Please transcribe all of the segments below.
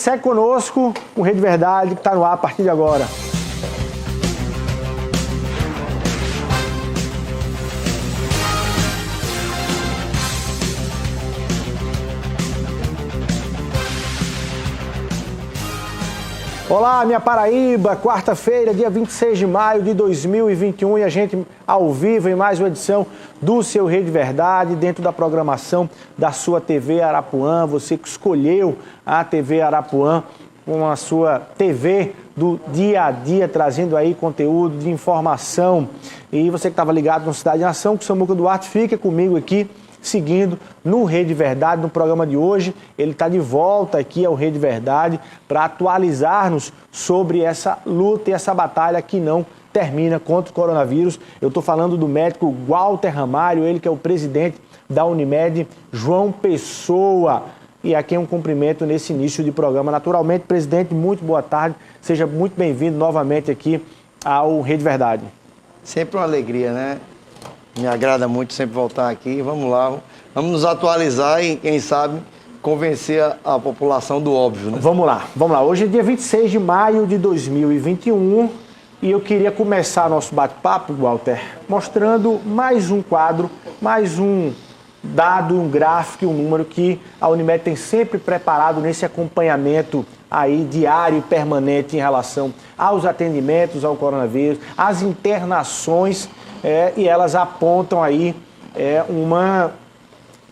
Segue conosco o Rede Verdade, que está no ar a partir de agora. Olá, minha Paraíba, quarta-feira, dia 26 de maio de 2021 e a gente ao vivo em mais uma edição do seu Rede Verdade, dentro da programação da sua TV Arapuã. Você que escolheu a TV Arapuã com a sua TV do dia a dia, trazendo aí conteúdo de informação. E você que estava ligado no Cidade e Nação, com o Samuca Duarte, fica comigo aqui, seguindo no Rede Verdade, no programa de hoje. Ele está de volta aqui ao Rede Verdade para atualizar-nos sobre essa luta e essa batalha que não termina contra o coronavírus. Eu estou falando do médico Walter Ramalho, ele que é o presidente da Unimed João Pessoa. E aqui é um cumprimento nesse início de programa. Naturalmente, presidente, muito boa tarde. Seja muito bem-vindo novamente aqui ao Rede Verdade. Sempre uma alegria, né? Me agrada muito sempre voltar aqui. Vamos lá, vamos nos atualizar e, quem sabe, convencer a população do óbvio, né? Vamos lá. Hoje é dia 26 de maio de 2021 e eu queria começar nosso bate-papo, Walter, mostrando mais um quadro, mais um dado, um gráfico, um número que a Unimed tem sempre preparado nesse acompanhamento aí diário e permanente em relação aos atendimentos ao coronavírus, às internações. E elas apontam aí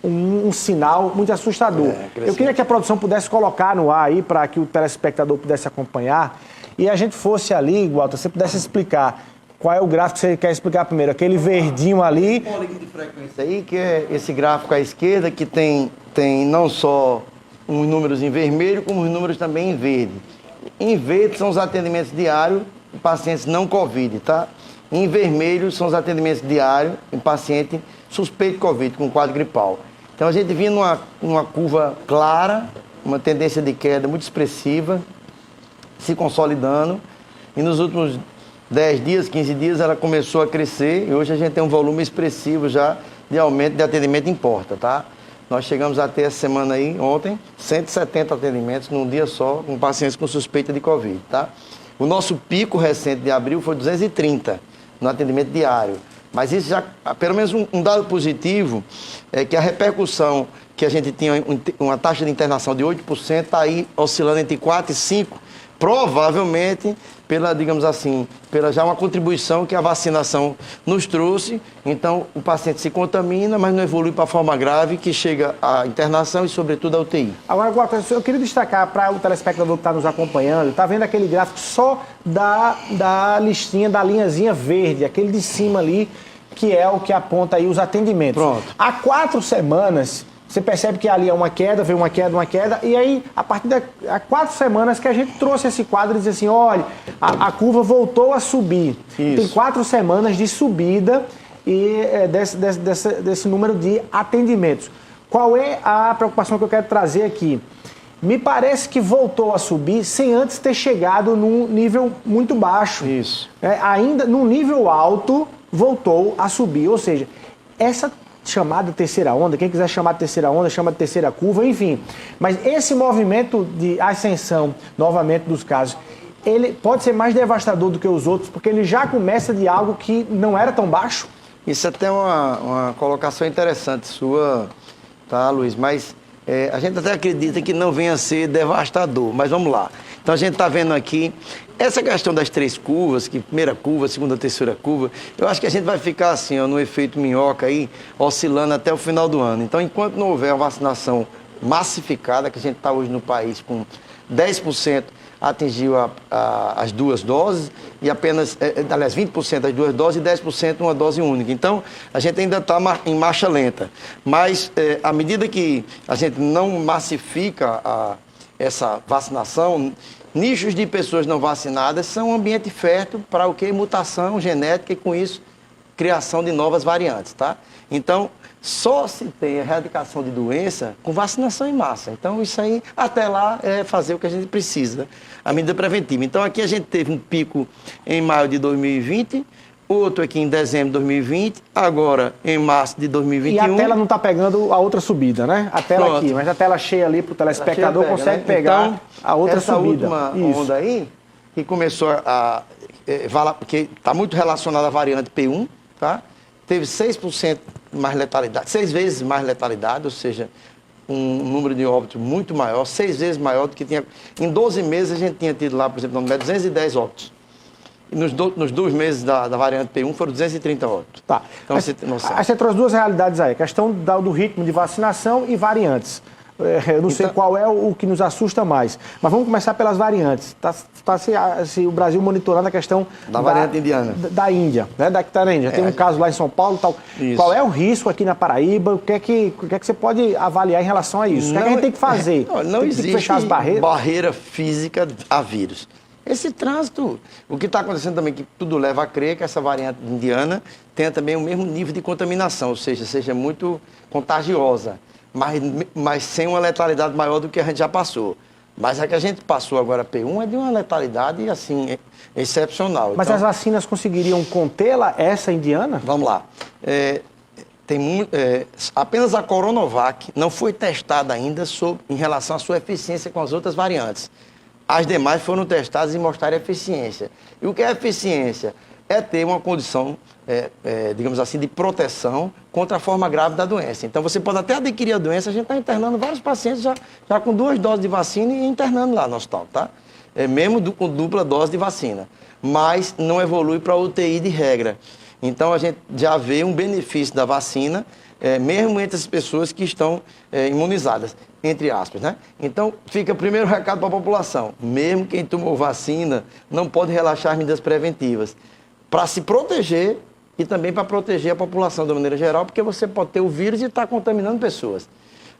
um sinal muito assustador. Eu queria que a produção pudesse colocar no ar aí para que o telespectador pudesse acompanhar e a gente fosse ali, Walter, você pudesse explicar qual é o gráfico que você quer explicar primeiro. Aquele verdinho ali. Polígono de frequência aí, que é esse gráfico à esquerda, que tem não só uns números em vermelho, como os números também em verde. Em verde são os atendimentos diários de pacientes não Covid, tá? Em vermelho são os atendimentos diários em paciente suspeito de Covid, com quadro gripal. Então a gente vinha numa curva clara, uma tendência de queda muito expressiva, se consolidando. E nos últimos 10 dias, 15 dias, ela começou a crescer e hoje a gente tem um volume expressivo já de aumento de atendimento em porta, tá? Nós chegamos a ter essa semana aí, ontem, 170 atendimentos num dia só, com pacientes com suspeita de Covid, tá? O nosso pico recente de abril foi 230 no atendimento diário. Mas isso já, pelo menos um dado positivo, é que a repercussão que a gente tinha, uma taxa de internação de 8%, está aí oscilando entre 4% e 5%, provavelmente pela, digamos assim, pela já uma contribuição que a vacinação nos trouxe. Então, o paciente se contamina, mas não evolui para a forma grave, que chega à internação e, sobretudo, à UTI. Agora, Walter, eu queria destacar para o telespectador que está nos acompanhando, está vendo aquele gráfico só da listinha, da linhazinha verde, aquele de cima ali, que é o que aponta aí os atendimentos. Pronto. Há 4 semanas... Você percebe que ali é uma queda, veio uma queda, e aí, a partir há 4 semanas que a gente trouxe esse quadro e disse assim, olha, a curva voltou a subir. Isso. Tem 4 semanas de subida e desse número de atendimentos. Qual é a preocupação que eu quero trazer aqui? Me parece que voltou a subir sem antes ter chegado num nível muito baixo. Isso. Ainda num nível alto, voltou a subir. Ou seja, essa chamada terceira onda, quem quiser chamar de terceira onda, chama de terceira curva, enfim. Mas esse movimento de ascensão, novamente, dos casos, ele pode ser mais devastador do que os outros, porque ele já começa de algo que não era tão baixo. Isso é até uma colocação interessante sua, tá, Luiz? Mas a gente até acredita que não venha a ser devastador, mas vamos lá. Então a gente está vendo aqui essa questão das 3 curvas, que primeira curva, segunda, terceira curva, eu acho que a gente vai ficar assim, ó, no efeito minhoca aí, oscilando até o final do ano. Então, enquanto não houver uma vacinação massificada, que a gente está hoje no país com 10% atingiu as 2 doses, e apenas, aliás, 20% as 2 doses e 10% uma dose única. Então, a gente ainda está em marcha lenta. Mas, à medida que a gente não massifica essa vacinação, nichos de pessoas não vacinadas são um ambiente fértil para o que? Mutação genética e, com isso, criação de novas variantes, tá? Então, só se tem erradicação de doença com vacinação em massa. Então, isso aí, até lá, é fazer o que a gente precisa, a medida preventiva. Então, aqui a gente teve um pico em maio de 2020, outro aqui em dezembro de 2020, agora em março de 2021. E a tela não está pegando a outra subida, né? A tela Pronto. aqui, mas a tela cheia ali para o telespectador Pega, consegue né? pegar Então, a outra essa subida. última Isso. onda aí, que começou porque está muito relacionada à variante P1, tá? Teve 6% mais letalidade, 6 vezes mais letalidade, ou seja, um número de óbitos muito maior, 6 vezes maior do que tinha. Em 12 meses a gente tinha tido lá, por exemplo, no 210 óbitos. E nos 2 meses da variante P1 foram 230 óbitos. Tá. Então você tem noção. Aí você trouxe duas realidades aí, a questão do ritmo de vacinação e variantes. Eu não sei qual é o que nos assusta mais. Mas vamos começar pelas variantes. Está se o Brasil monitorando a questão Da variante indiana. Da Índia, né? Da que está na Índia. Tem um caso lá em São Paulo e tal. Isso. Qual é o risco aqui na Paraíba? O que é que você pode avaliar em relação a isso? O que é que a gente tem que fazer? Não tem existe que fechar as barreiras? barreira física a vírus. Esse trânsito, o que está acontecendo também, que tudo leva a crer que essa variante indiana tenha também o mesmo nível de contaminação, ou seja muito contagiosa, mas sem uma letalidade maior do que a gente já passou. Mas a que a gente passou agora, P1, é de uma letalidade, assim, excepcional. Mas então, as vacinas conseguiriam contê-la, essa indiana? Vamos lá. Apenas a Coronavac não foi testada ainda em relação à sua eficiência com as outras variantes. As demais foram testadas e mostraram eficiência. E o que é eficiência? É ter uma condição, digamos assim, de proteção contra a forma grave da doença. Então, você pode até adquirir a doença, a gente está internando vários pacientes já com 2 doses de vacina e internando lá no hospital, tá? Mesmo com dupla dose de vacina. Mas não evolui para UTI de regra. Então, a gente já vê um benefício da vacina, mesmo entre as pessoas que estão imunizadas, entre aspas, né? Então, fica o primeiro recado para a população. Mesmo quem tomou vacina não pode relaxar as medidas preventivas. Para se proteger e também para proteger a população de maneira geral, porque você pode ter o vírus e estar contaminando pessoas.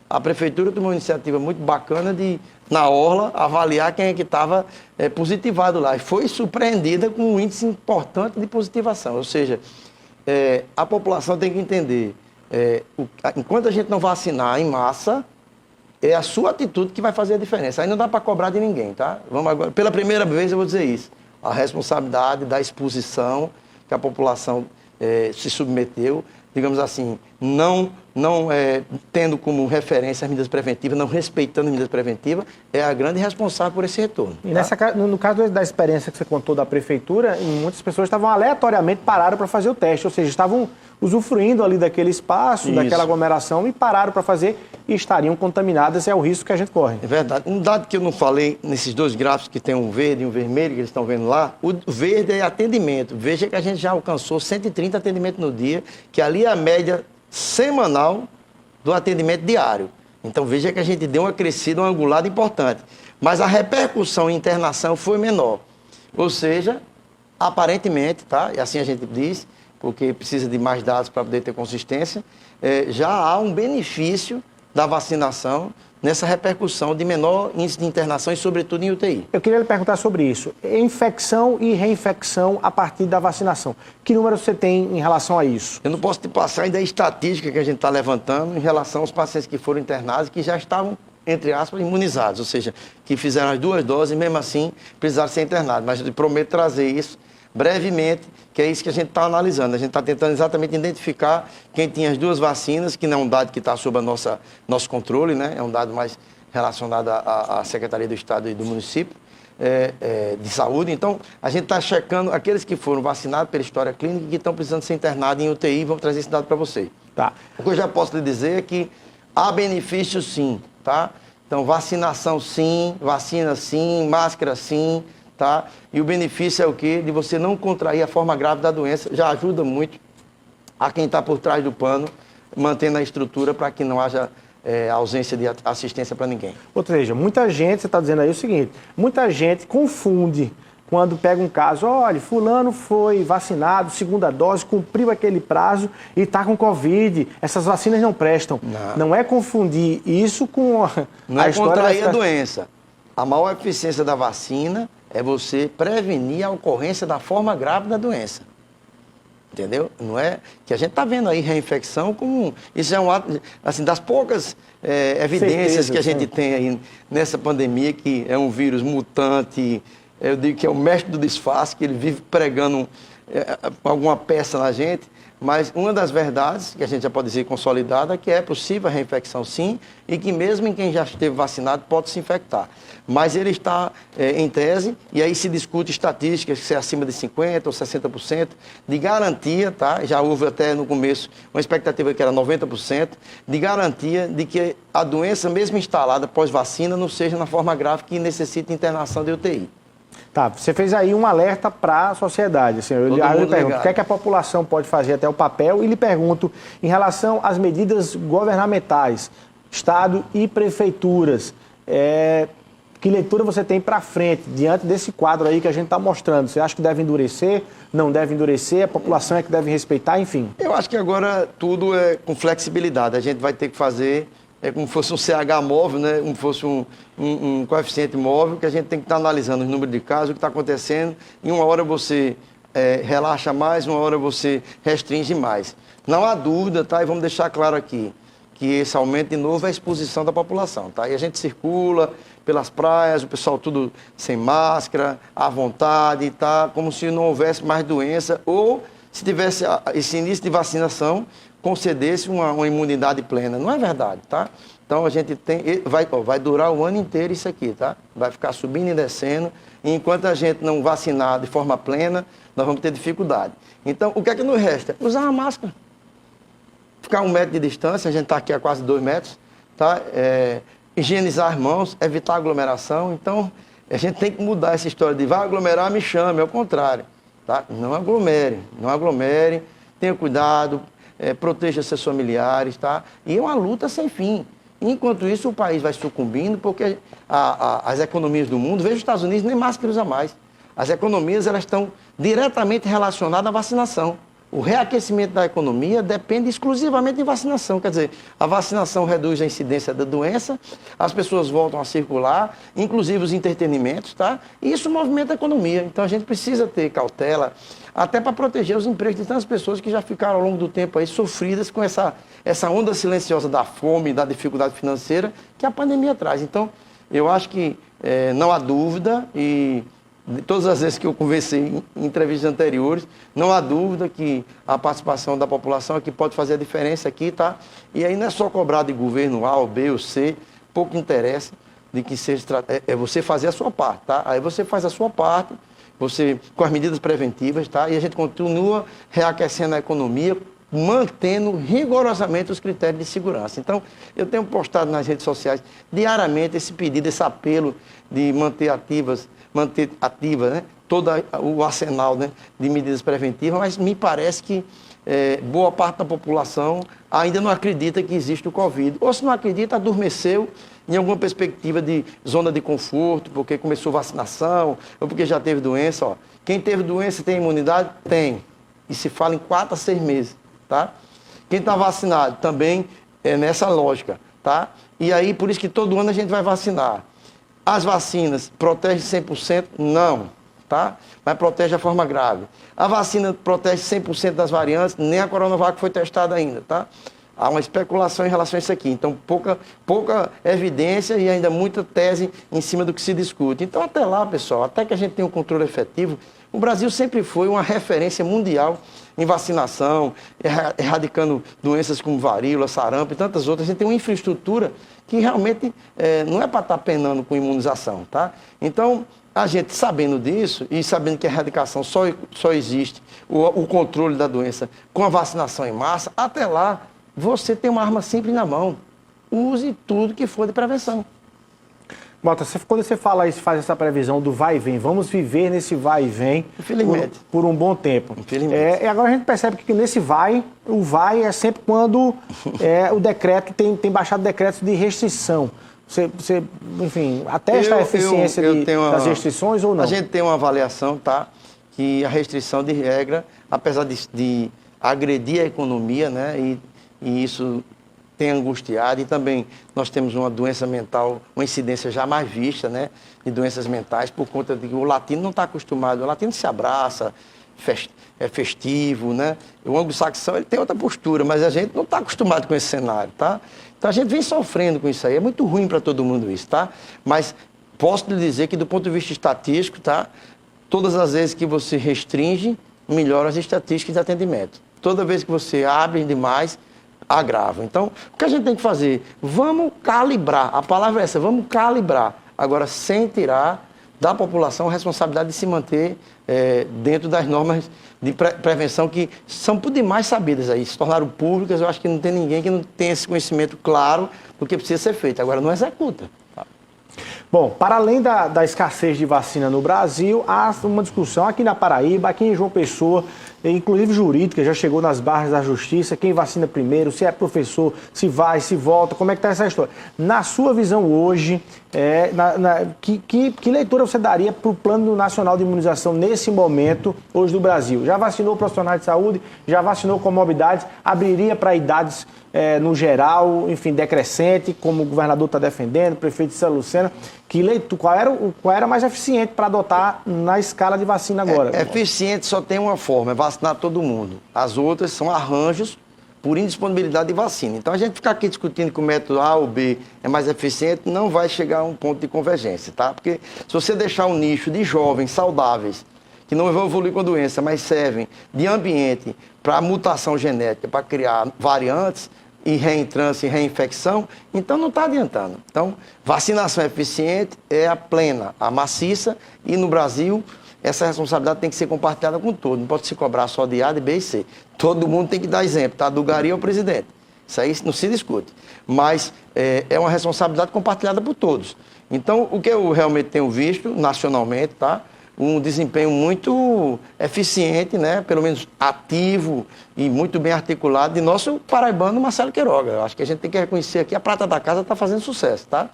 A prefeitura tomou uma iniciativa muito bacana de, na orla, avaliar quem é que estava positivado lá. E foi surpreendida com um índice importante de positivação. Ou seja, a população tem que entender, enquanto a gente não vacinar em massa, é a sua atitude que vai fazer a diferença. Aí não dá para cobrar de ninguém, tá? Vamos agora. Pela primeira vez eu vou dizer isso. A responsabilidade da exposição que a população se submeteu, digamos assim, não tendo como referência as medidas preventivas, não respeitando as medidas preventivas, é a grande responsável por esse retorno. E no caso da experiência que você contou da prefeitura, muitas pessoas estavam aleatoriamente pararam para fazer o teste, ou seja, estavam usufruindo ali daquele espaço, daquela aglomeração e pararam para fazer e estariam contaminadas, é o risco que a gente corre. É verdade. Um dado que eu não falei nesses 2 gráficos que tem um verde e um vermelho, que eles estão vendo lá, o verde é atendimento. Veja que a gente já alcançou 130 atendimentos no dia, que ali é a média semanal do atendimento diário. Então veja que a gente deu uma crescida, uma angulada importante. Mas a repercussão em internação foi menor. Ou seja, aparentemente, tá? E assim a gente diz, porque precisa de mais dados para poder ter consistência, já há um benefício da vacinação nessa repercussão de menor índice de internação e, sobretudo, em UTI. Eu queria lhe perguntar sobre isso. Infecção e reinfecção a partir da vacinação. Que número você tem em relação a isso? Eu não posso te passar ainda a estatística que a gente está levantando em relação aos pacientes que foram internados e que já estavam, entre aspas, imunizados, ou seja, que fizeram as 2 doses e, mesmo assim, precisaram ser internados. Mas eu prometo trazer isso brevemente, que é isso que a gente está analisando. A gente está tentando exatamente identificar quem tinha as 2 vacinas, que não é um dado que está sob nosso controle, né? É um dado mais relacionado à Secretaria do Estado e do município de saúde. Então, a gente está checando aqueles que foram vacinados pela história clínica e que estão precisando ser internados em UTI. Vamos trazer esse dado para você. Tá. O que eu já posso lhe dizer é que há benefício sim, tá? Então, vacinação sim, vacina sim, máscara sim, tá? E o benefício é o quê? De você não contrair a forma grave da doença. Já ajuda muito a quem está por trás do pano, mantendo a estrutura para que não haja ausência de assistência para ninguém. Ou seja, muita gente, você está dizendo aí o seguinte, muita gente confunde quando pega um caso, olha, fulano foi vacinado, 2ª dose, cumpriu aquele prazo e está com Covid, essas vacinas não prestam. Não é confundir isso com não é contrair a doença. A maior eficiência da vacina é você prevenir a ocorrência da forma grave da doença. Entendeu? Não é que a gente está vendo aí reinfecção como... Isso é um ato, assim, das poucas evidências que a gente tem aí nessa pandemia, que é um vírus mutante, eu digo que é o mestre do disfarce, que ele vive pregando alguma peça na gente, mas uma das verdades, que a gente já pode dizer consolidada, é que é possível a reinfecção sim, e que mesmo em quem já esteve vacinado pode se infectar. Mas ele está em tese, e aí se discute estatísticas, se é acima de 50% ou 60%, de garantia, tá? Já houve até no começo uma expectativa que era 90%, de garantia de que a doença, mesmo instalada pós-vacina, não seja na forma grave que necessite internação de UTI. Tá, você fez aí um alerta para a sociedade. Assim, eu lhe pergunto, o que é que a população pode fazer até o papel? E lhe pergunto, em relação às medidas governamentais, Estado e prefeituras, que leitura você tem para frente, diante desse quadro aí que a gente está mostrando? Você acha que deve endurecer, não deve endurecer, a população é que deve respeitar, enfim? Eu acho que agora tudo é com flexibilidade. A gente vai ter que fazer... É como se fosse um CH móvel, né? Como se fosse um coeficiente móvel, que a gente tem que estar analisando os números de casos, o que está acontecendo. Em uma hora você relaxa mais, uma hora você restringe mais. Não há dúvida, tá? E vamos deixar claro aqui, que esse aumento de novo é a exposição da população, tá? E a gente circula pelas praias, o pessoal tudo sem máscara, à vontade, tá? Como se não houvesse mais doença, ou se tivesse esse início de vacinação, concedesse uma imunidade plena. Não é verdade, tá? Então a gente vai durar o ano inteiro isso aqui, tá? Vai ficar subindo e descendo, e enquanto a gente não vacinar de forma plena, nós vamos ter dificuldade. Então, o que é que nos resta? Usar a máscara. Ficar 1 metro de distância, a gente está aqui a quase 2 metros, tá? Higienizar as mãos, evitar aglomeração. Então, a gente tem que mudar essa história de vai aglomerar, me chame, é o contrário, tá? Não aglomere, tenha cuidado, proteja seus familiares, tá? E é uma luta sem fim. Enquanto isso, o país vai sucumbindo, porque as economias do mundo, veja os Estados Unidos, nem máscara usa mais. As economias, elas estão diretamente relacionadas à vacinação. O reaquecimento da economia depende exclusivamente de vacinação. Quer dizer, a vacinação reduz a incidência da doença, as pessoas voltam a circular, inclusive os entretenimentos, tá? E isso movimenta a economia. Então, a gente precisa ter cautela, até para proteger os empregos de tantas pessoas que já ficaram ao longo do tempo aí sofridas com essa onda silenciosa da fome, da dificuldade financeira que a pandemia traz. Então, eu acho que não há dúvida, e todas as vezes que eu conversei em entrevistas anteriores, não há dúvida que a participação da população aqui pode fazer a diferença aqui, tá? E aí não é só cobrar de governo A, ou B, ou C, pouco interessa de que seja... É você fazer a sua parte, tá? Aí você faz a sua parte, você com as medidas preventivas, tá? E a gente continua reaquecendo a economia, mantendo rigorosamente os critérios de segurança. Então, eu tenho postado nas redes sociais diariamente esse pedido, esse apelo de manter ativa, né, todo o arsenal, né, de medidas preventivas, mas me parece que boa parte da população ainda não acredita que existe o Covid. Ou se não acredita, adormeceu em alguma perspectiva de zona de conforto, porque começou vacinação, ou porque já teve doença. Ó. Quem teve doença tem imunidade? Tem. E se fala em 4 a 6 meses. Tá? Quem está vacinado também é nessa lógica. Tá? E aí, por isso que todo ano a gente vai vacinar. As vacinas protegem 100%? Não, tá? Mas protege a forma grave. A vacina protege 100% das variantes, nem a Coronavac foi testada ainda, tá? Há uma especulação em relação a isso aqui. Então, pouca evidência e ainda muita tese em cima do que se discute. Então, até lá, pessoal, até que a gente tenha um controle efetivo, o Brasil sempre foi uma referência mundial em vacinação, erradicando doenças como varíola, sarampo e tantas outras. A gente tem uma infraestrutura que realmente não é para estar penando com imunização, tá? Então, a gente sabendo disso e sabendo que a erradicação só existe, o controle da doença com a vacinação em massa, até lá, você tem uma arma simples na mão. Use tudo que for de prevenção. Mota, quando você fala isso, faz essa previsão do vai e vem, vamos viver nesse vai e vem por um bom tempo. Infelizmente. Agora a gente percebe que nesse o vai é sempre quando o decreto tem baixado decretos de restrição. Você enfim, atesta a eficiência das restrições ou não? A gente tem uma avaliação, tá? Que a restrição de regra, apesar de agredir a economia, né? E isso tem angustiado, e também nós temos uma doença mental, uma incidência já mais vista, né, de doenças mentais, por conta de que o latino não está acostumado, o latino se abraça, é festivo, né, o anglo-saxão ele tem outra postura, mas a gente não está acostumado com esse cenário, tá? Então a gente vem sofrendo com isso aí, é muito ruim para todo mundo isso, tá? Mas posso lhe dizer que do ponto de vista estatístico, tá, todas as vezes que você restringe, melhoram as estatísticas de atendimento. Toda vez que você abre demais, agrava. Então, o que a gente tem que fazer? Vamos calibrar, a palavra é essa, vamos calibrar. Agora, sem tirar da população a responsabilidade de se manter dentro das normas de prevenção que são por demais sabidas aí, se tornaram públicas. Eu acho que não tem ninguém que não tenha esse conhecimento claro do que precisa ser feito. Agora, não executa. Bom, para além da escassez de vacina no Brasil, há uma discussão aqui na Paraíba, aqui em João Pessoa, inclusive jurídica, já chegou nas barras da justiça, quem vacina primeiro, se é professor, se vai, se volta, como é que está essa história? Na sua visão hoje, que leitura você daria para o Plano Nacional de Imunização nesse momento, hoje do Brasil? Já vacinou profissionais de saúde, já vacinou comorbidades, abriria para idades no geral, enfim, decrescente, como o governador está defendendo, o prefeito de São Lucena, qual era mais eficiente para adotar na escala de vacina agora? Eficiente só tem uma forma, é vacinar todo mundo. As outras são arranjos por indisponibilidade de vacina. Então, a gente ficar aqui discutindo que o método A ou B é mais eficiente, não vai chegar a um ponto de convergência, tá? Porque se você deixar um nicho de jovens saudáveis, que não vão evoluir com a doença, mas servem de ambiente para mutação genética, para criar variantes, e reentrância e reinfecção, então não está adiantando. Então, vacinação eficiente é a plena, a maciça, e no Brasil essa responsabilidade tem que ser compartilhada com todos. Não pode se cobrar só de A, de B e C. Todo mundo tem que dar exemplo, tá? Do Gari ao presidente. Isso aí não se discute. Mas é uma responsabilidade compartilhada por todos. Então, o que eu realmente tenho visto nacionalmente, tá? Um desempenho muito eficiente, né? Pelo menos ativo e muito bem articulado de nosso paraibano Marcelo Queiroga. Eu acho que a gente tem que reconhecer aqui, a prata da casa está fazendo sucesso, tá?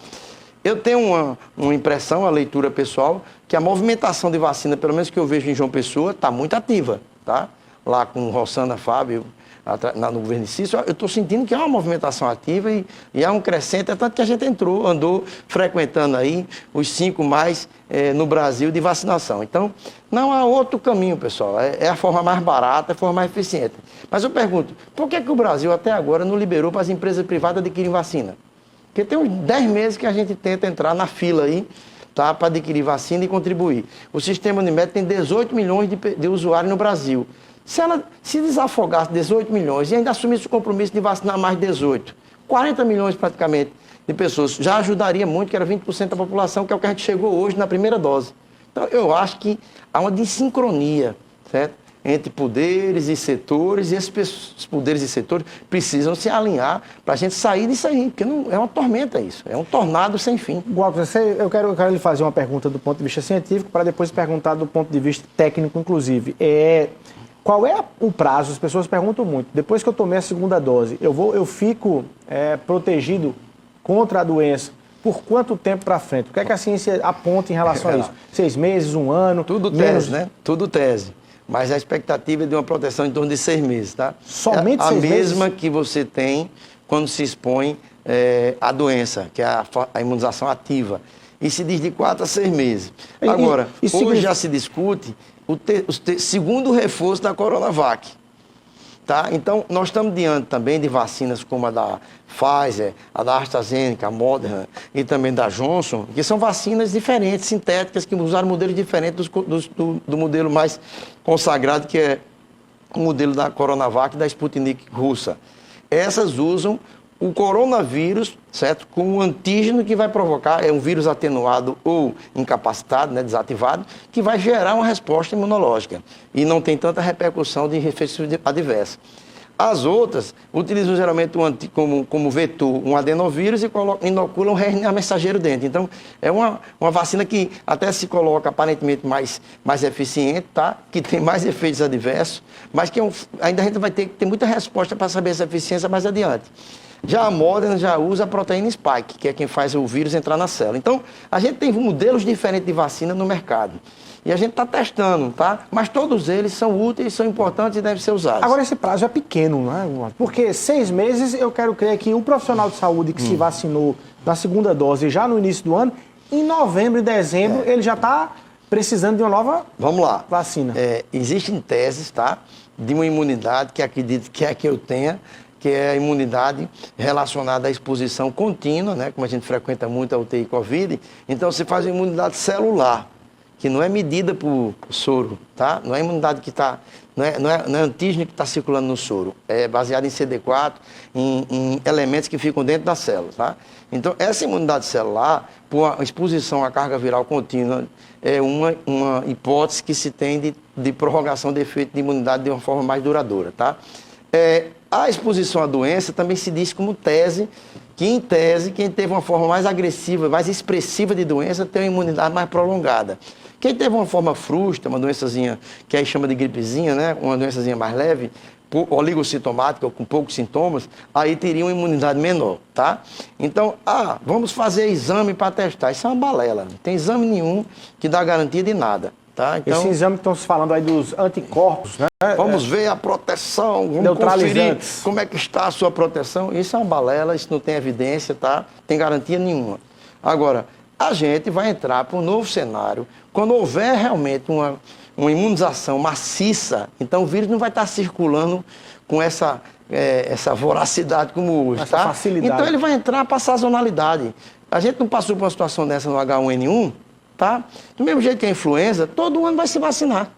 Eu tenho uma impressão, a leitura pessoal, que a movimentação de vacina, pelo menos que eu vejo em João Pessoa, está muito ativa, tá? Lá com Rossana Fábio, no governo de Cícero, eu estou sentindo que há uma movimentação ativa e há um crescente, é tanto que a gente andou frequentando aí os 5 mais no Brasil de vacinação. Então, não há outro caminho, pessoal, é a forma mais barata, é a forma mais eficiente. Mas eu pergunto, por que o Brasil até agora não liberou para as empresas privadas adquirirem vacina? Porque tem uns 10 meses que a gente tenta entrar na fila aí, tá, para adquirir vacina e contribuir. O sistema Unimed tem 18 milhões de usuários no Brasil. Se ela se desafogasse 18 milhões e ainda assumisse o compromisso de vacinar mais 18, 40 milhões praticamente de pessoas, já ajudaria muito, que era 20% da população, que é o que a gente chegou hoje na primeira dose. Então, eu acho que há uma desincronia, certo? Entre poderes e setores, e esses poderes e setores precisam se alinhar para a gente sair disso aí, porque não, é uma tormenta isso, é um tornado sem fim. Walter, eu quero lhe fazer uma pergunta do ponto de vista científico, para depois perguntar do ponto de vista técnico, inclusive. Qual é o prazo? As pessoas perguntam muito. Depois que eu tomei a segunda dose, eu fico protegido contra a doença por quanto tempo para frente? O que é que a ciência aponta em relação a isso? 6 meses, 1 ano? Tudo tese, né? Tudo tese. Mas a expectativa é de uma proteção em torno de 6 meses, tá? Somente 6 meses? A mesma que você tem quando se expõe à doença, que é a imunização ativa. E se diz de 4 a 6 meses. Agora, hoje já se discute o segundo reforço da Coronavac. Tá? Então, nós estamos diante também de vacinas como a da Pfizer, a da AstraZeneca, a Moderna e também da Johnson, que são vacinas diferentes, sintéticas, que usaram modelos diferentes do modelo mais consagrado, que é o modelo da Coronavac e da Sputnik russa. Essas usam o coronavírus, certo? Com um antígeno que vai provocar, é um vírus atenuado ou incapacitado, né, desativado, que vai gerar uma resposta imunológica e não tem tanta repercussão de efeitos adversos. As outras utilizam geralmente como vetor um adenovírus e inoculam um RNA mensageiro dentro. Então, é uma vacina que até se coloca aparentemente mais eficiente, tá? Que tem mais efeitos adversos, mas que ainda a gente vai ter que ter muita resposta para saber essa eficiência mais adiante. Já a Moderna já usa a proteína spike, que é quem faz o vírus entrar na célula. Então, a gente tem modelos diferentes de vacina no mercado. E a gente está testando, tá? Mas todos eles são úteis, são importantes e devem ser usados. Agora, esse prazo é pequeno, né? Porque 6 meses, eu quero crer que um profissional de saúde que se vacinou na segunda dose já no início do ano, em novembro e dezembro, ele já está precisando de uma nova vacina. Existem teses, tá? De uma imunidade que acredito que é a que eu tenha, que é a imunidade relacionada à exposição contínua, né? Como a gente frequenta muito a UTI Covid, então você faz uma imunidade celular, que não é medida por soro, tá? Não é imunidade que está, não é antígeno que está circulando no soro. É baseado em CD4, em elementos que ficam dentro da célula, tá? Então, essa imunidade celular, por exposição à carga viral contínua, é uma hipótese que se tem de prorrogação de efeito de imunidade de uma forma mais duradoura, tá? A exposição à doença também se diz como tese, que em tese, quem teve uma forma mais agressiva, mais expressiva de doença, tem uma imunidade mais prolongada. Quem teve uma forma frustra, uma doençazinha, que aí chama de gripezinha, né? Uma doençazinha mais leve, oligossintomática, ou com poucos sintomas, aí teria uma imunidade menor, tá? Então, vamos fazer exame para testar. Isso é uma balela, não tem exame nenhum que dá garantia de nada. Tá? Então, esse exame que estão se falando aí dos anticorpos, né? Vamos ver a proteção, vamos conferir como é que está a sua proteção. Isso é uma balela, isso não tem evidência, tá? Tem garantia nenhuma. Agora, a gente vai entrar para um novo cenário, quando houver realmente uma imunização maciça, então o vírus não vai estar circulando com essa voracidade como hoje, essa facilidade. Então ele vai entrar para a sazonalidade. A gente não passou por uma situação dessa no H1N1, tá? Do mesmo jeito que a influenza, todo ano vai se vacinar.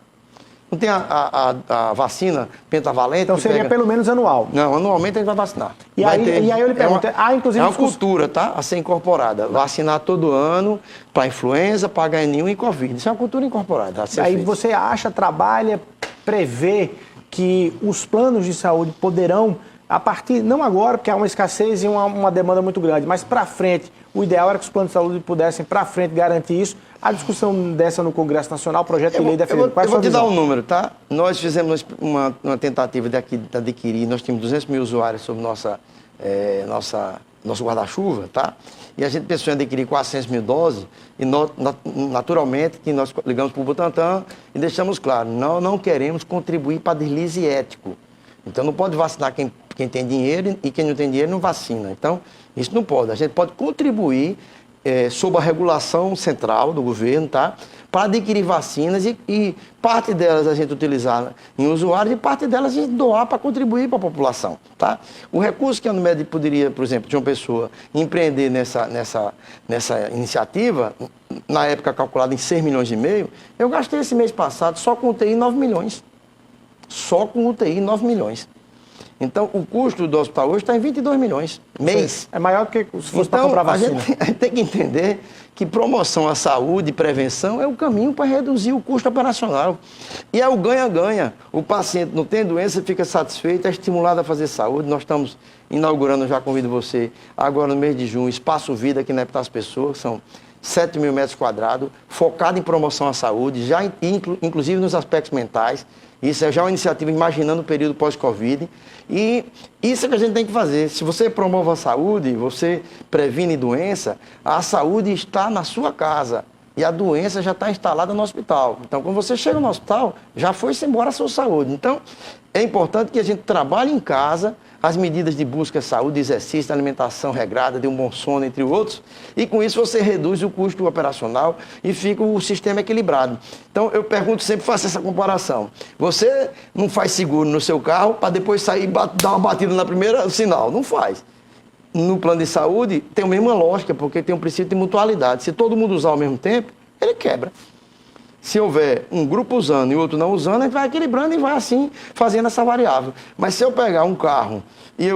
Não tem a vacina pentavalente? Então seria pelo menos anual. Não, anualmente a gente vai vacinar. E aí eu lhe pergunto, inclusive... É uma cultura, tá? A ser incorporada. Vacinar todo ano para influenza, para H1N1 e Covid. Isso é uma cultura incorporada. Aí você acha, trabalha, prevê que os planos de saúde poderão, a partir, não agora, porque há uma escassez e uma demanda muito grande, mas para frente, o ideal era que os planos de saúde pudessem, para frente, garantir isso. A discussão dessa no Congresso Nacional, o projeto de lei definido. Eu vou te dar um número, tá? Nós fizemos uma tentativa de adquirir, nós tínhamos 200 mil usuários sob nosso guarda-chuva, tá? E a gente pensou em adquirir 400 mil doses e, naturalmente, que nós ligamos para o Butantan e deixamos claro, não queremos contribuir para deslize ético. Então, não pode vacinar quem tem dinheiro e quem não tem dinheiro não vacina. Então, isso não pode. A gente pode contribuir sob a regulação central do governo, tá? Para adquirir vacinas e parte delas a gente utilizar em usuários e parte delas a gente doar para contribuir para a população, tá? O recurso que a Unimed poderia, por exemplo, de uma pessoa empreender nessa iniciativa, na época calculada em 6 milhões e meio, eu gastei esse mês passado só com UTI 9 milhões. Só com UTI 9 milhões. Então, o custo do hospital hoje está em 22 milhões, mês. É maior do que se fosse para comprar vacina. A gente tem que entender que promoção à saúde e prevenção é o caminho para reduzir o custo operacional. E é o ganha-ganha. O paciente não tem doença, fica satisfeito, é estimulado a fazer saúde. Nós estamos inaugurando, já convido você, agora no mês de junho, Espaço Vida aqui na Epitácio Pessoa, que são 7 mil metros quadrados, focado em promoção à saúde, já inclusive nos aspectos mentais. Isso é já uma iniciativa imaginando o período pós-Covid. E isso é que a gente tem que fazer. Se você promove a saúde, você previne doença, a saúde está na sua casa e a doença já está instalada no hospital. Então, quando você chega no hospital, já foi-se embora a sua saúde. Então, é importante que a gente trabalhe em casa as medidas de busca de saúde, exercício, alimentação regrada, de um bom sono, entre outros, e com isso você reduz o custo operacional e fica o sistema equilibrado. Então, eu pergunto sempre, faço essa comparação. Você não faz seguro no seu carro para depois sair e dar uma batida na primeira sinal. Não faz. No plano de saúde, tem a mesma lógica, porque tem um princípio de mutualidade. Se todo mundo usar ao mesmo tempo, ele quebra. Se houver um grupo usando e outro não usando, a gente vai equilibrando e vai assim fazendo essa variável. Mas se eu pegar um carro e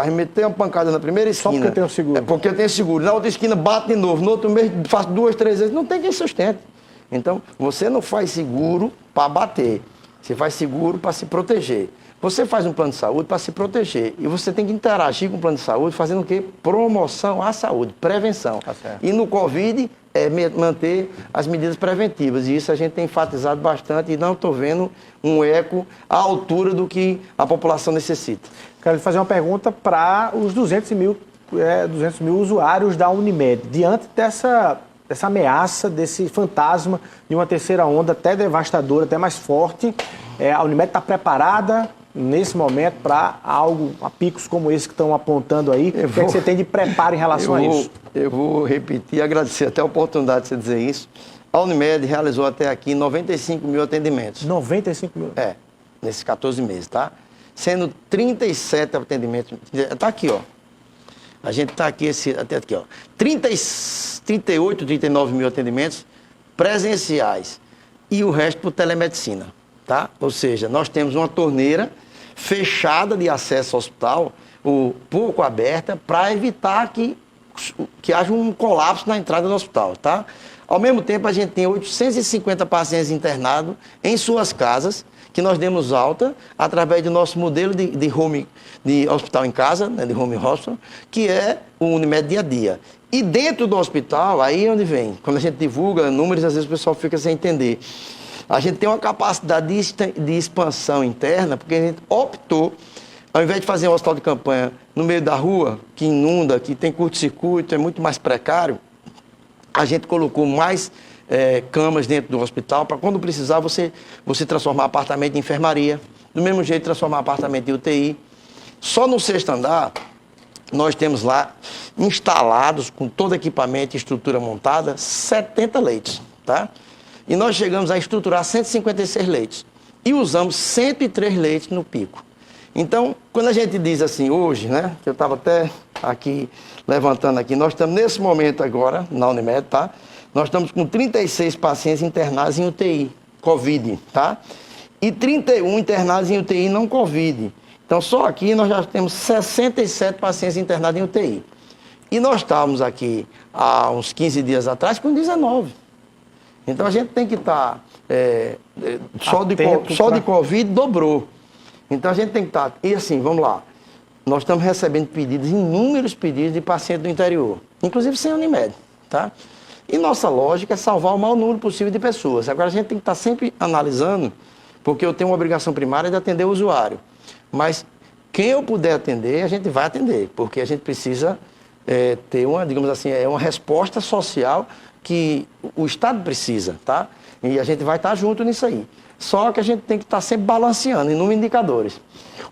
meter uma pancada na primeira esquina... Só porque eu tenho seguro. É porque eu tenho seguro. Na outra esquina bate de novo, no outro mês faço 2, 3 vezes, não tem quem sustente. Então, você não faz seguro para bater, você faz seguro para se proteger. Você faz um plano de saúde para se proteger. E você tem que interagir com o plano de saúde fazendo o quê? Promoção à saúde, prevenção. Tá certo. E no Covid, manter as medidas preventivas. E isso a gente tem enfatizado bastante e não estou vendo um eco à altura do que a população necessita. Quero fazer uma pergunta para os 200 mil usuários da Unimed. Diante dessa ameaça, desse fantasma de uma terceira onda até devastadora, até mais forte, a Unimed está preparada nesse momento para a picos como esse que estão apontando aí? O que é que você tem de preparo em relação a isso? Eu vou repetir, agradecer até a oportunidade de você dizer isso. A Unimed realizou até aqui 95 mil atendimentos. 95 mil? Nesses 14 meses, tá? Sendo 37 atendimentos. Está aqui, ó. A gente está aqui, até aqui, ó. 38, 39 mil atendimentos presenciais e o resto por telemedicina, tá? Ou seja, nós temos uma torneira fechada de acesso ao hospital, ou pouco aberta, para evitar que haja um colapso na entrada do hospital, tá? Ao mesmo tempo, a gente tem 850 pacientes internados em suas casas, que nós demos alta através do nosso modelo de hospital em casa, né, de home hospital, que é o Unimed Dia a Dia. E dentro do hospital, aí é onde vem. Quando a gente divulga números, às vezes o pessoal fica sem entender. A gente tem uma capacidade de expansão interna, porque a gente optou, ao invés de fazer um hospital de campanha no meio da rua, que inunda, que tem curto-circuito, é muito mais precário, a gente colocou mais camas dentro do hospital, para quando precisar você transformar apartamento em enfermaria, do mesmo jeito transformar apartamento em UTI. Só no 6º andar, nós temos lá instalados, com todo equipamento e estrutura montada, 70 leitos, tá? E nós chegamos a estruturar 156 leitos. E usamos 103 leitos no pico. Então, quando a gente diz assim, hoje, né, que eu estava até aqui, levantando aqui, nós estamos nesse momento agora, na Unimed, tá? Nós estamos com 36 pacientes internados em UTI, Covid, tá? E 31 internados em UTI não Covid. Então, só aqui nós já temos 67 pacientes internados em UTI. E nós estávamos aqui, há uns 15 dias atrás, com 19. Então, a gente tem que estar... só de Covid dobrou. Então, a gente tem que estar... E assim, vamos lá. Nós estamos recebendo pedidos, inúmeros pedidos de pacientes do interior, inclusive sem Unimed, tá? E nossa lógica é salvar o maior número possível de pessoas. Agora, a gente tem que estar sempre analisando, porque eu tenho uma obrigação primária de atender o usuário. Mas quem eu puder atender, a gente vai atender, porque a gente precisa ter uma, digamos assim, uma resposta social que o Estado precisa, tá? E a gente vai estar junto nisso aí. Só que a gente tem que estar sempre balanceando em número de indicadores.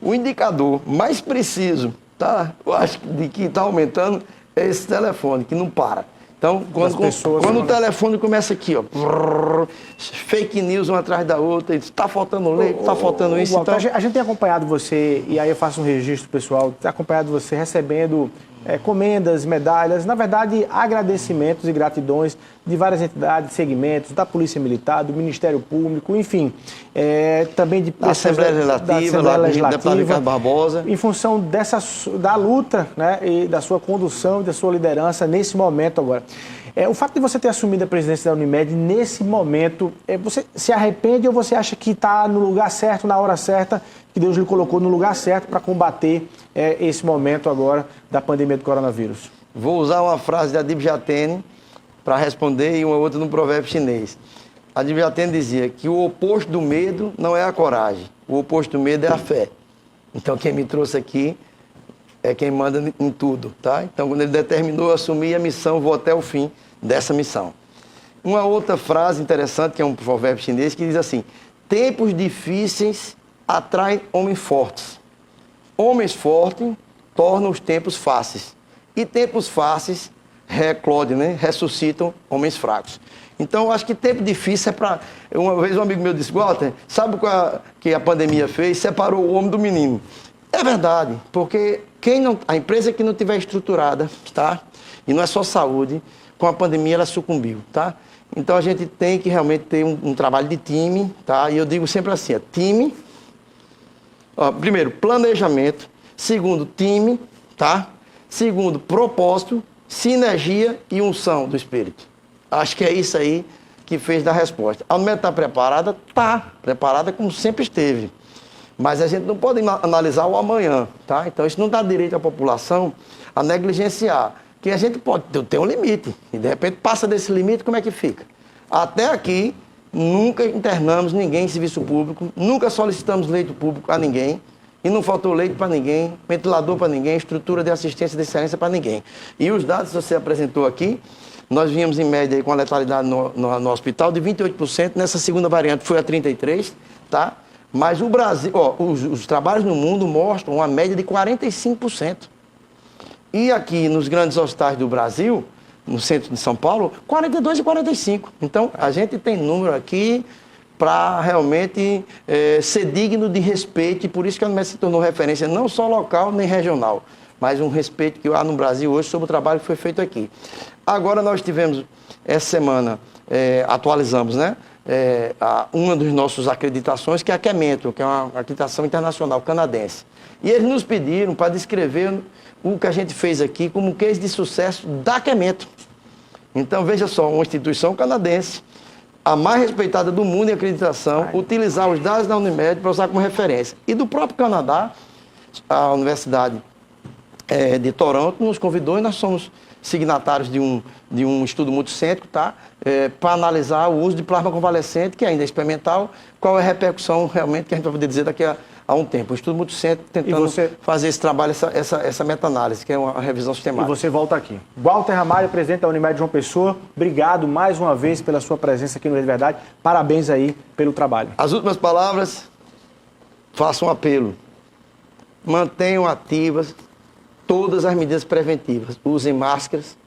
O indicador mais preciso, tá? Eu acho de que está aumentando é esse telefone, que não para. Então, quando o telefone começa aqui, ó, fake news uma atrás da outra, está faltando leite, está faltando isso. Então... A gente tem acompanhado você, e aí eu faço um registro pessoal, tem acompanhado você recebendo comendas, medalhas, na verdade, agradecimentos e gratidões de várias entidades, segmentos, da Polícia Militar, do Ministério Público, enfim, também de da Assembleia Legislativa, da deputado Ricardo Barbosa. Em função da luta, né, e da sua condução, da sua liderança nesse momento agora. O fato de você ter assumido a presidência da Unimed nesse momento, você se arrepende ou você acha que está no lugar certo, na hora certa, que Deus lhe colocou no lugar certo para combater esse momento agora da pandemia do coronavírus? Vou usar uma frase de Adib Jatene para responder e uma outra no provérbio chinês. Adib Jatene dizia que o oposto do medo não é a coragem, o oposto do medo é a fé. Então quem me trouxe aqui é quem manda em tudo, tá? Então quando ele determinou assumir a missão, vou até o fim dessa missão. Uma outra frase interessante, que é um provérbio chinês, que diz assim: tempos difíceis atraem homens fortes. Homens fortes tornam os tempos fáceis. E tempos fáceis ressuscitam homens fracos. Então, eu acho que tempo difícil é para... Uma vez um amigo meu disse, Walter, sabe o que a pandemia fez? Separou o homem do menino. É verdade, porque a empresa que não tiver estruturada, tá? E não é só saúde, com a pandemia ela sucumbiu, tá? Então, a gente tem que realmente ter um trabalho de time, tá? E eu digo sempre assim, time... primeiro, planejamento. Segundo, time, tá? Segundo, propósito, sinergia e unção do Espírito. Acho que é isso aí que fez da resposta. A Unimed está preparada? Está preparada como sempre esteve. Mas a gente não pode analisar o amanhã, tá? Então, isso não dá direito à população a negligenciar. Que a gente pode ter um limite. E, de repente, passa desse limite, como é que fica? Até aqui, nunca internamos ninguém em serviço público, nunca solicitamos leito público a ninguém, e não faltou leito para ninguém, ventilador para ninguém, estrutura de assistência de excelência para ninguém. E os dados que você apresentou aqui, nós vínhamos em média aí, com a letalidade no hospital de 28%, nessa segunda variante foi a 33%, tá? Mas o Brasil, os trabalhos no mundo mostram uma média de 45%. E aqui nos grandes hospitais do Brasil, no centro de São Paulo, 42 e 45. Então, a gente tem número aqui para realmente ser digno de respeito, e por isso que a Unimed se tornou referência não só local nem regional, mas um respeito que há no Brasil hoje sobre o trabalho que foi feito aqui. Agora nós tivemos, essa semana, atualizamos, né? Uma dos nossos acreditações, que é a Kementro, que é uma acreditação internacional canadense. E eles nos pediram para descrever o que a gente fez aqui como um case de sucesso da Kementro. Então, veja só, uma instituição canadense, a mais respeitada do mundo em acreditação, utilizar os dados da Unimed para usar como referência. E do próprio Canadá, a Universidade de Toronto nos convidou e nós somos signatários de um estudo multicêntrico, tá? Para analisar o uso de plasma convalescente, que ainda é experimental, qual é a repercussão realmente que a gente vai poder dizer daqui a um tempo. O estudo multicêntrico tentando fazer esse trabalho, essa meta-análise, que é uma revisão sistemática. E você volta aqui. Walter Ramalho, presidente da Unimed João Pessoa, obrigado mais uma vez pela sua presença aqui no Rede Verdade. Parabéns aí pelo trabalho. As últimas palavras, faço um apelo. Mantenham ativas todas as medidas preventivas. Usem máscaras,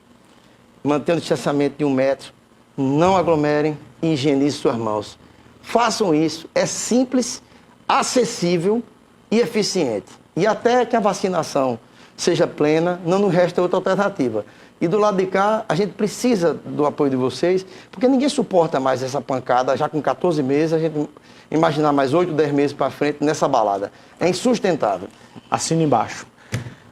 mantenham o distanciamento de 1 metro, não aglomerem e higienizem suas mãos. Façam isso, é simples, acessível e eficiente. E até que a vacinação seja plena, não nos resta outra alternativa. E do lado de cá, a gente precisa do apoio de vocês, porque ninguém suporta mais essa pancada, já com 14 meses, a gente imaginar mais 8, 10 meses para frente nessa balada. É insustentável. Assina embaixo.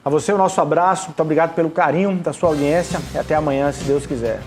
A você o nosso abraço, muito obrigado pelo carinho da sua audiência e até amanhã, se Deus quiser.